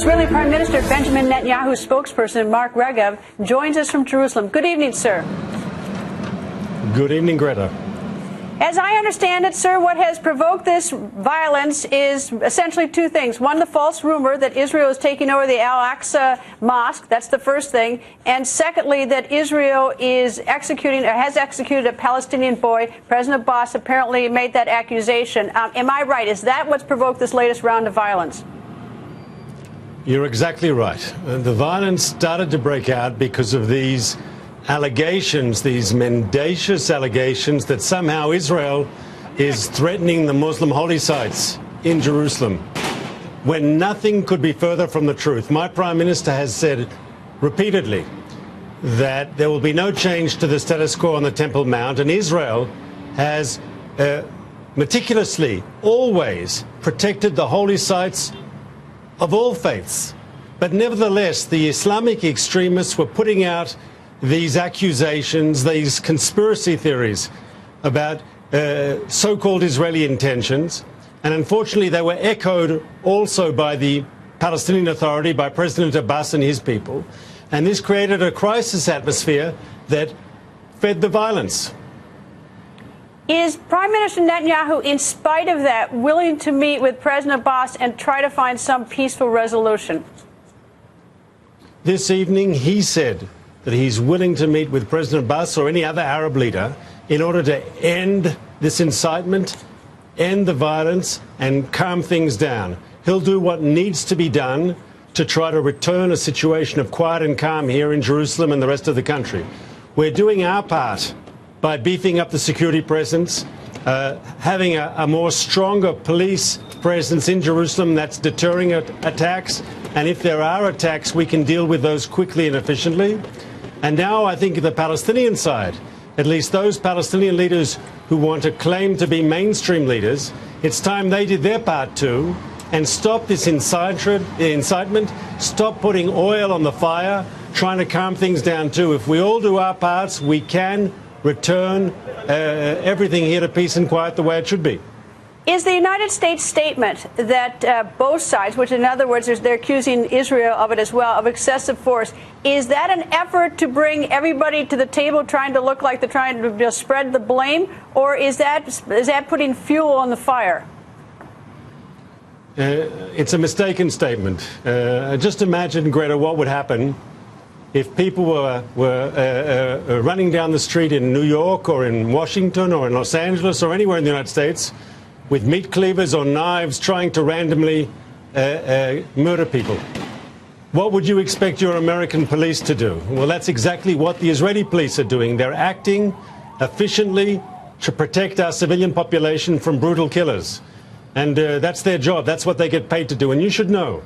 Israeli Prime Minister Benjamin Netanyahu's spokesperson, Mark Regev, joins us from Jerusalem. Good evening, sir. Good evening, Greta. As I understand it, sir, what has provoked this violence is essentially two things. One, the false rumor that Israel is taking over the Al-Aqsa Mosque. That's the first thing. And secondly, that Israel is executing or has executed a Palestinian boy. President Abbas apparently made that accusation. Am I right? Is that what's provoked this latest round of violence? You're exactly right. The violence started to break out because of these allegations, these mendacious allegations that somehow Israel is threatening the Muslim holy sites in Jerusalem, when nothing could be further from the truth. My Prime Minister has said repeatedly that there will be no change to the status quo on the Temple Mount, and Israel has meticulously always protected the holy sites of all faiths. But nevertheless, the Islamic extremists were putting out these accusations, these conspiracy theories about so-called Israeli intentions. And unfortunately, they were echoed also by the Palestinian Authority, by President Abbas and his people. And this created a crisis atmosphere that fed the violence. Is Prime Minister Netanyahu, in spite of that, willing to meet with President Abbas and try to find some peaceful resolution? This evening, he said that he's willing to meet with President Abbas or any other Arab leader in order to end this incitement, end the violence, and calm things down. He'll do what needs to be done to try to return a situation of quiet and calm here in Jerusalem and the rest of the country. We're doing our part by beefing up the security presence, having a more stronger police presence in Jerusalem that's deterring attacks. And if there are attacks, we can deal with those quickly and efficiently. And now I think the Palestinian side, at least those Palestinian leaders who want to claim to be mainstream leaders, it's time they did their part too and stop this incitement, stop putting oil on the fire, trying to calm things down too. If we all do our parts, we can return everything here to peace and quiet the way it should be. Is the United States statement that both sides, which in other words they're accusing Israel of it as well, of excessive force, is that an effort to bring everybody to the table trying to look like they're trying to spread the blame, or is that putting fuel on the fire? It's a mistaken statement. Just imagine, Greta, what would happen if people were running down the street in New York or in Washington or in Los Angeles or anywhere in the United States with meat cleavers or knives trying to randomly murder people. What would you expect your American police to do? Well, that's exactly what the Israeli police are doing. They're acting efficiently to protect our civilian population from brutal killers. And that's their job. That's what they get paid to do. And you should know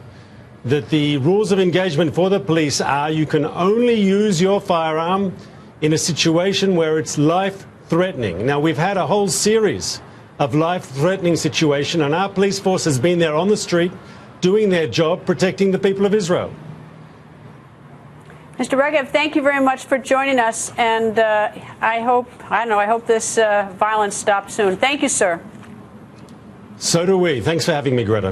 that the rules of engagement for the police are you can only use your firearm in a situation where it's life-threatening. Now, we've had a whole series of life-threatening situations, and our police force has been there on the street doing their job, protecting the people of Israel. Mr. Regev, thank you very much for joining us, and I hope this violence stops soon. Thank you, sir. So do we. Thanks for having me, Greta.